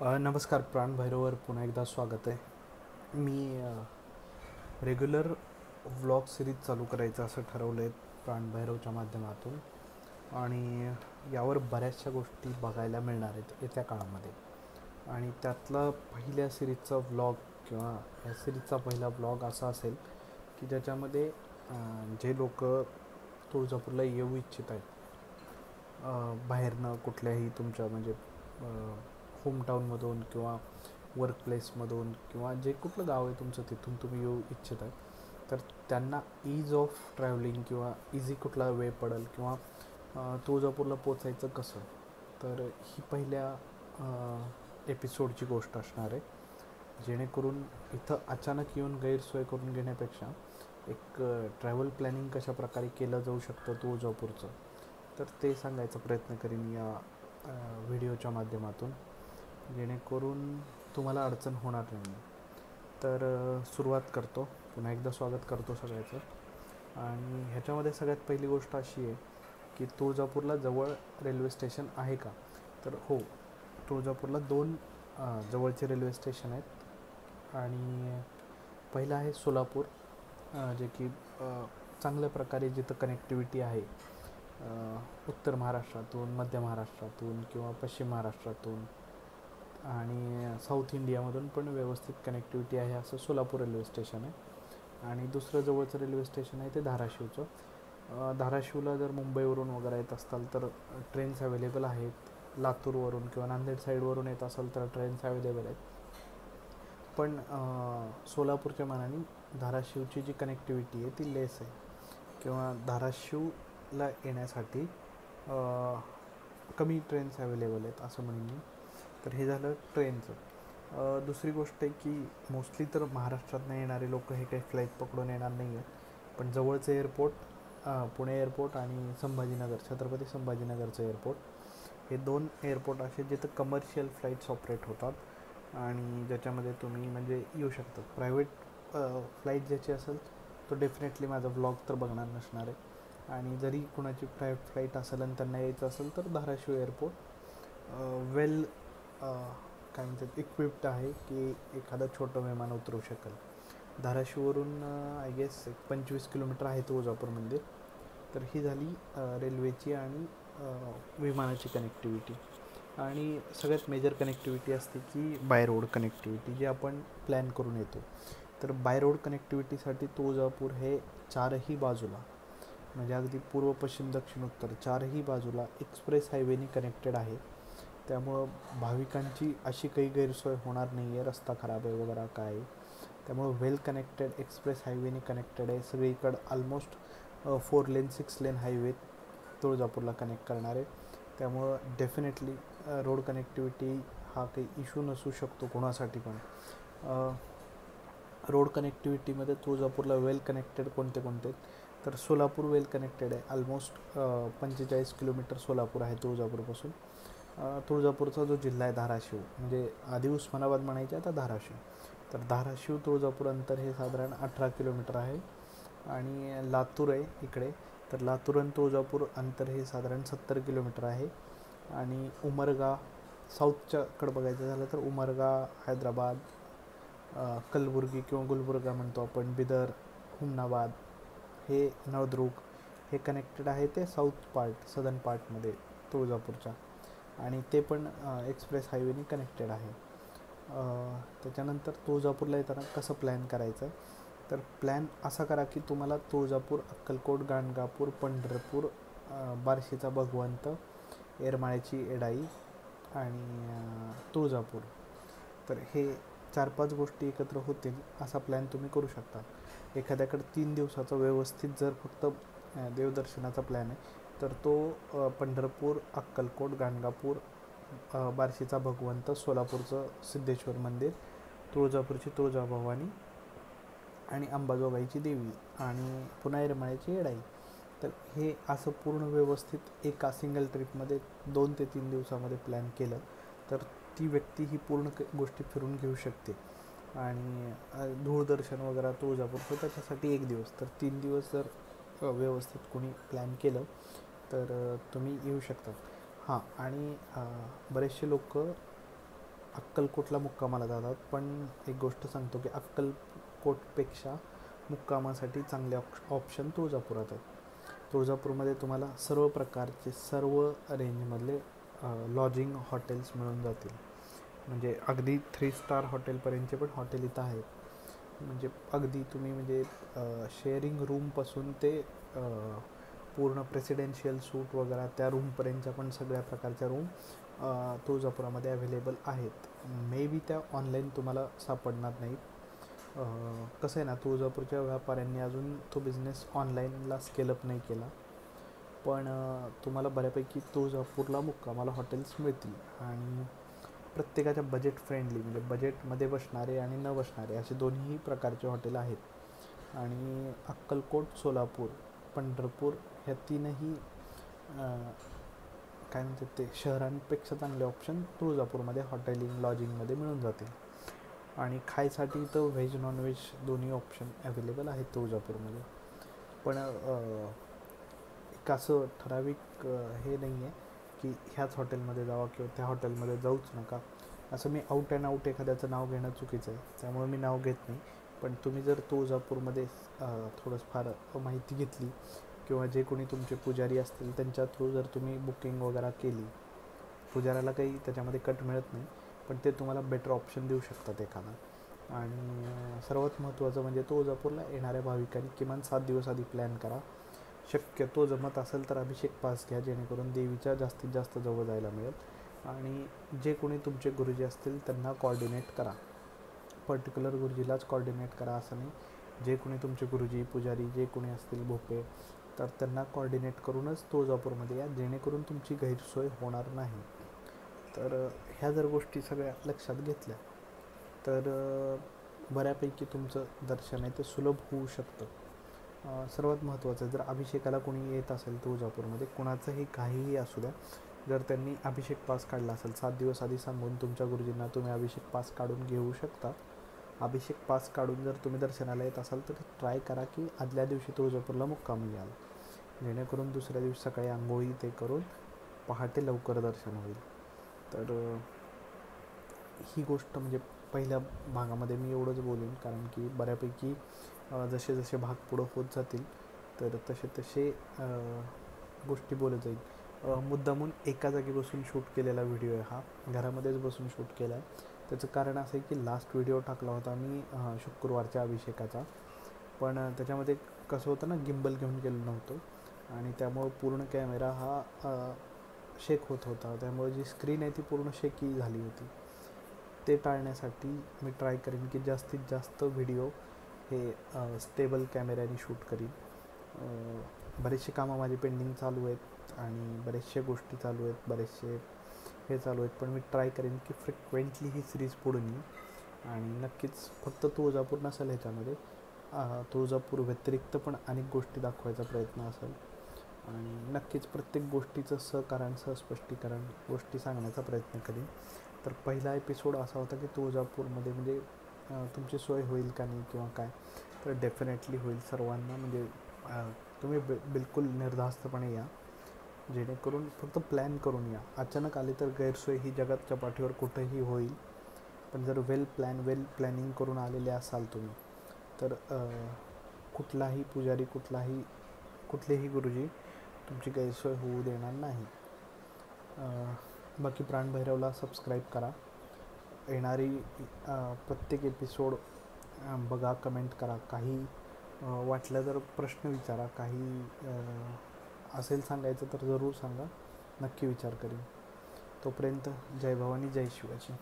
नमस्कार. प्राणभैरववर पुन्हा एकदा स्वागत आहे. मी रेग्युलर व्लॉग सिरीज चालू करायचं असं ठरवलं आहे प्राणभैरवच्या माध्यमातून. आणि यावर बऱ्याचशा गोष्टी बघायला मिळणार आहेत येत्या काळामध्ये. आणि त्यातला पहिल्या सिरीजचा व्लॉग किंवा ह्या सिरीजचा पहिला व्लॉग असा असेल की ज्याच्यामध्ये जे लोक तुळजापूरला येऊ इच्छित आहेत, बाहेरनं कुठल्याही तुमच्या म्हणजे होमटाऊनमधून किंवा वर्कप्लेसमधून किंवा जे कुठलं गाव आहे तुमचं तिथून तुम्ही येऊ इच्छित आहे, तर त्यांना ईज ऑफ ट्रॅव्हलिंग किंवा इझी कुठला वे पडेल किंवा तुळजापूरला पोचायचं कसं, तर ही पहिल्या एपिसोडची गोष्ट असणार आहे. जेणेकरून इथं अचानक येऊन गैरसोय करून घेण्यापेक्षा एक ट्रॅव्हल प्लॅनिंग कशा प्रकारे केलं जाऊ शकतं तुळजापूरचं, तर ते सांगायचा प्रयत्न करीन या व्हिडिओच्या माध्यमातून, जेणेकरून तुम्हाला अडचण होणार नाही. तर सुरुवात करतो. पुन्हा एकदा स्वागत करतो सगळ्याचं. आणि ह्याच्यामध्ये सगळ्यात पहिली गोष्ट अशी आहे की तुळजापूरला जवळ रेल्वे स्टेशन आहे का, तर हो, तुळजापूरला दोन जवळचे रेल्वे स्टेशन आहेत. आणि पहिलं आहे सोलापूर, जे की चांगल्या प्रकारे जिथं कनेक्टिव्हिटी आहे उत्तर महाराष्ट्रातून, मध्य महाराष्ट्रातून किंवा पश्चिम महाराष्ट्रातून आणि साऊथ इंडियामधून पण व्यवस्थित कनेक्टिव्हिटी आहे असं सोलापूर रेल्वे स्टेशन आहे. आणि दुसरं जवळचं रेल्वे स्टेशन आहे ते धाराशिवचं. धाराशिवला जर मुंबईवरून वगैरे येत असताल तर ट्रेन्स अवेलेबल आहेत. लातूरवरून किंवा नांदेड साईडवरून येत असाल तर ट्रेन्स अवेलेबल आहेत. पण सोलापूरच्या मानाने धाराशिवची जी कनेक्टिव्हिटी आहे ती लेस आहे, किंवा धाराशिवला येण्यासाठी कमी ट्रेन्स अवेलेबल आहेत असं म्हणेन मी. तर हे झालं ट्रेनचं. दुसरी गोष्ट आहे की मोस्टली तर महाराष्ट्रातनं येणारे लोक हे काही फ्लाईट पकडून येणार नाही आहेत, पण जवळचं एअरपोर्ट पुणे एअरपोर्ट आणि संभाजीनगर, छत्रपती संभाजीनगरचं एअरपोर्ट, हे दोन एअरपोर्ट असे जिथं कमर्शियल फ्लाईट्स ऑपरेट होतात आणि ज्याच्यामध्ये तुम्ही म्हणजे येऊ शकता. प्रायव्हेट फ्लाईट ज्याची असेल तो डेफिनेटली माझा व्लॉग तर बघणार नसणार आहे. आणि जरी कुणाची प्रायव्हेट फ्लाईट असेल आणि त्यांना यायचं असेल तर धाराशिव एअरपोर्ट वेल काय म्हणतात इक्विप्ड आहे की एखादं छोटं विमान उतरू शकेल. धाराशिववरून आय गेस 25 किलोमीटर आहे तुळजापूर मंदिर. तर ही झाली रेल्वेची आणि विमानाची कनेक्टिव्हिटी. आणि सगळ्यात मेजर कनेक्टिव्हिटी असते की बाय रोड कनेक्टिव्हिटी, जी आपण प्लॅन करून येतो. तर बाय रोड कनेक्टिव्हिटीसाठी तुळजापूर हे चारही बाजूला म्हणजे अगदी पूर्व, पश्चिम, दक्षिण, उत्तर चारही बाजूला एक्सप्रेस हायवेने कनेक्टेड आहे. त्यामुळं भाविकांची अशी काही गैरसोय होणार नाही आहे, रस्ता खराब आहे वगैरे काय आहे. त्यामुळं वेल कनेक्टेड एक्सप्रेस हायवेने कनेक्टेड आहे सगळीकडं. ऑलमोस्ट 4 लेन 6 लेन हायवे तुळजापूरला कनेक्ट करणार आहे. त्यामुळं डेफिनेटली रोड कनेक्टिव्हिटी हा काही इश्यू नसू शकतो कोणासाठी पण. रोड कनेक्टिव्हिटीमध्ये तुळजापूरला वेल कनेक्टेड कोणते कोणते, तर सोलापूर वेल कनेक्टेड आहे. ऑलमोस्ट 45 किलोमीटर सोलापूर आहे तुळजापूरपासून. तुळजापूरचा जो जिल्हा आहे धाराशिव, म्हणजे आधी उस्मानाबाद म्हणायचे, आता धाराशिव, तर धाराशिव तुळजापूर अंतर हे साधारण 18 किलोमीटर आहे. आणि लातूर आहे इकडे, तर लातूर आणि तुळजापूर अंतर हे साधारण 70 किलोमीटर आहे. आणि उमरगा साऊथच्याकडं बघायचं झालं तर उमरगा, हैदराबाद, कलबुर्गी किंवा गुलबर्गा म्हणतो आपण, बिदर, हुमनाबाद, हे नळदुर्ग, हे कनेक्टेड आहे ते साऊथ पार्ट, सदर्न पार्टमध्ये तुळजापूरच्या. आणि ते पण एक्सप्रेस हायवेने कनेक्टेड आहे. त्याच्यानंतर तुळजापूरला येताना कसं प्लॅन करायचं, तर प्लॅन असा करा की तुम्हाला तुळजापूर, अक्कलकोट, गाणगापूर, पंढरपूर, बार्शीचा भगवंत, येरमाळ्याची एडाई आणि तुळजापूर, तर हे 4-5 गोष्टी एकत्र होतील असा प्लॅन तुम्ही करू शकता. एखाद्याकडे 3 दिवसाचा व्यवस्थित जर फक्त देवदर्शनाचा प्लॅन आहे तर तो पंढरपूर, अक्कलकोट, गाणगापूर, बार्शीचा भगवंत, सोलापूरचं सिद्धेश्वर मंदिर, तुळजापूरची तुळजाभवानी आणि अंबाजोगाईची देवी आणि पुन्हा येरमाळ्याची येडाई, तर हे असं पूर्ण व्यवस्थित एका सिंगल ट्रिपमध्ये 2 ते 3 दिवसामध्ये प्लॅन केलं तर ती व्यक्ती ही पूर्ण गोष्टी फिरून घेऊ शकते. आणि धूळदर्शन वगैरे तुळजापूरचं त्याच्यासाठी 1 दिवस, तर 3 दिवस जर व्यवस्थित कोणी प्लॅन केलं तर तुम्ही येऊ शकता. हां, आणि बरेचसे लोक अक्कलकोटला मुक्कामाला जातात, पण एक गोष्ट सांगतो की अक्कलकोटपेक्षा मुक्कामासाठी चांगले ऑप्शन तुळजापुरात आहेत. तुळजापूरमध्ये तुम्हाला सर्व प्रकारचे सर्व रेंजमधले लॉजिंग हॉटेल्स मिळून जातील. म्हणजे अगदी 3 स्टार हॉटेलपर्यंतचे पण हॉटेल इथं आहेत. म्हणजे अगदी तुम्ही म्हणजे शेअरिंग रूमपासून ते पूर्ण प्रेसिडेन्शियल सूट वगैरे त्या रूमपर्यंतच्या पण सगळ्या प्रकारच्या रूम तुळजापुरामध्ये अवेलेबल आहेत. मे बी त्या ऑनलाईन तुम्हाला सापडणार नाहीत. कसं आहे ना, तुळजापूरच्या व्यापाऱ्यांनी अजून तो बिझनेस ऑनलाईनला स्केलअप नाही केला, पण तुम्हाला बऱ्यापैकी तुळजापूरला मुक्कामाला हॉटेल्स मिळतील आणि प्रत्येकाच्या बजेट फ्रेंडली, म्हणजे बजेटमध्ये बसणारे आणि न बसणारे असे दोन्ही प्रकारचे हॉटेल आहेत. आणि अक्कलकोट, सोलापूर, पंढरपूर ह्या तीनही काय म्हणतात ते शहरांपेक्षा चांगले ऑप्शन तुळजापूरमध्ये हॉटेलिंग लॉजिंगमध्ये मिळून जातील. आणि खायसाठी तर व्हेज नॉनव्हेज दोन्ही ऑप्शन अवेलेबल आहेत तुळजापूरमध्ये. पण एक असं ठराविक हे नाही आहे की ह्याच हॉटेलमध्ये जावा किंवा त्या हॉटेलमध्ये जाऊच नका. असं मी आऊट अँड आऊट एखाद्याचं नाव घेणं चुकीचं आहे, त्यामुळे मी नाव घेत नाही. पण तुम्ही जर तुळजापूरमध्ये थोडंफार माहिती घेतली किंवा जे कोणी तुमचे पुजारी असतील त्यांच्या थ्रू जर तुम्ही बुकिंग वगैरे केली, पुजाऱ्याला काही त्याच्यामध्ये कट मिळत नाही, पण ते तुम्हाला बेटर ऑप्शन देऊ शकतात एखादा. आणि सर्वात महत्त्वाचं म्हणजे तुळजापूरला येणाऱ्या भाविकांनी किमान 7 दिवस आधी प्लॅन करा. शक्यतो जमत असेल तर अभिषेक पास घ्या, जेणेकरून देवीच्या जास्तीत जास्त जवळ जायला मिळेल. आणि जे कोणी तुमचे गुरुजी असतील त्यांना कॉर्डिनेट करा. पर्टिक्युलर गुरुजीलाच कॉर्डिनेट करा असं नाही. जे कोणी तुमचे गुरुजी पुजारी जे कोणी असतील भोपे, तर त्यांना कॉर्डिनेट करूनच तुळजापूरमध्ये या, जेणेकरून तुमची गैरसोय होणार नाही. तर ह्या जर गोष्टी सगळ्या लक्षात घेतल्या तर बऱ्यापैकी तुमचं दर्शन आहे ते सुलभ होऊ शकतं. सर्वात महत्त्वाचं, जर अभिषेकाला कोणी येत असेल तुळजापूरमध्ये, कोणाचंही काहीही असू द्या, जर त्यांनी अभिषेक पास काढला असेल 7 दिवस आधी सांगून तुमच्या गुरुजींना तुम्ही अभिषेक पास काढून घेऊ शकता. अभिषेक पास काढून जर तुम्ही दर्शनाला येत असाल तर ट्राय करा की आदल्या दिवशी तुळजापूरला मुक्कामी याल, जेणेकरून दुसऱ्या दिवशी सकाळी आंघोळी ते करून पहाटे लवकर दर्शन होईल. तर ही गोष्ट म्हणजे पहिल्या भागामध्ये मी एवढंच बोलेन, कारण की बऱ्यापैकी जसे जसे भाग पुढं होत जातील तर तसे तसे गोष्टी बोलत जाईल. मुद्दामून एका जागी बसून शूट केलेला व्हिडिओ आहे हा, घरामध्येच बसून शूट केला आहे. त्याचं कारण असं आहे की लास्ट व्हिडिओ टाकला होता मी शुक्रवारच्या अभिषेकाचा, पण त्याच्यामध्ये कसं होतं ना, गिम्बल घेऊन गेलो नव्हतो आणि त्यामुळं पूर्ण कॅमेरा हा शेक होत होता, त्यामुळे जी स्क्रीन आहे ती पूर्ण शेकी झाली होती. ते टाळण्यासाठी मी ट्राय करीन की जास्तीत जास्त व्हिडिओ हे स्टेबल कॅमेऱ्याने शूट करीन. बरेचसे कामं माझी पेंडिंग चालू आहेत आणि बरेचशा गोष्टी चालू आहेत, बरेचसे हे चालू आहेत, पण मी ट्राय करेन की फ्रिक्वेंटली ही सिरीज पुढून येईल. आणि नक्कीच फक्त तुळजापूर नसेल ह्याच्यामध्ये, तुळजापूर व्यतिरिक्त पण अनेक गोष्टी दाखवायचा प्रयत्न असेल. आणि नक्कीच प्रत्येक गोष्टीचं सहकारण सहस्पष्टीकरण गोष्टी सांगण्याचा प्रयत्न करेन. तर पहिला एपिसोड असा होता की तुळजापूरमध्ये म्हणजे तुमची सोय होईल का नाही किंवा काय, तर डेफिनेटली होईल सर्वांना. म्हणजे तुम्ही बिलकुल निर्धास्तपणे या, जेणेकरून फक्त प्लॅन करून या. अचानक आले तर गैरसोय ही जगाच्या पाठीवर कुठेही होईल, पण जर वेल प्लॅनिंग करून आलेले असाल तुम्ही, तर कुठलाही पुजारी कुठलेही गुरुजी तुमची गैरसोय होऊ देणार नाही. बाकी प्राणभैरवला सबस्क्राईब करा. येणारी प्रत्येक एपिसोड बघा, कमेंट करा, काही वाटलं तर प्रश्न विचारा, काही असेल सांगायचं तर जरूर सांगा, नक्की विचार करीन. तोपर्यंत जय भवानी, जय शिवाजी.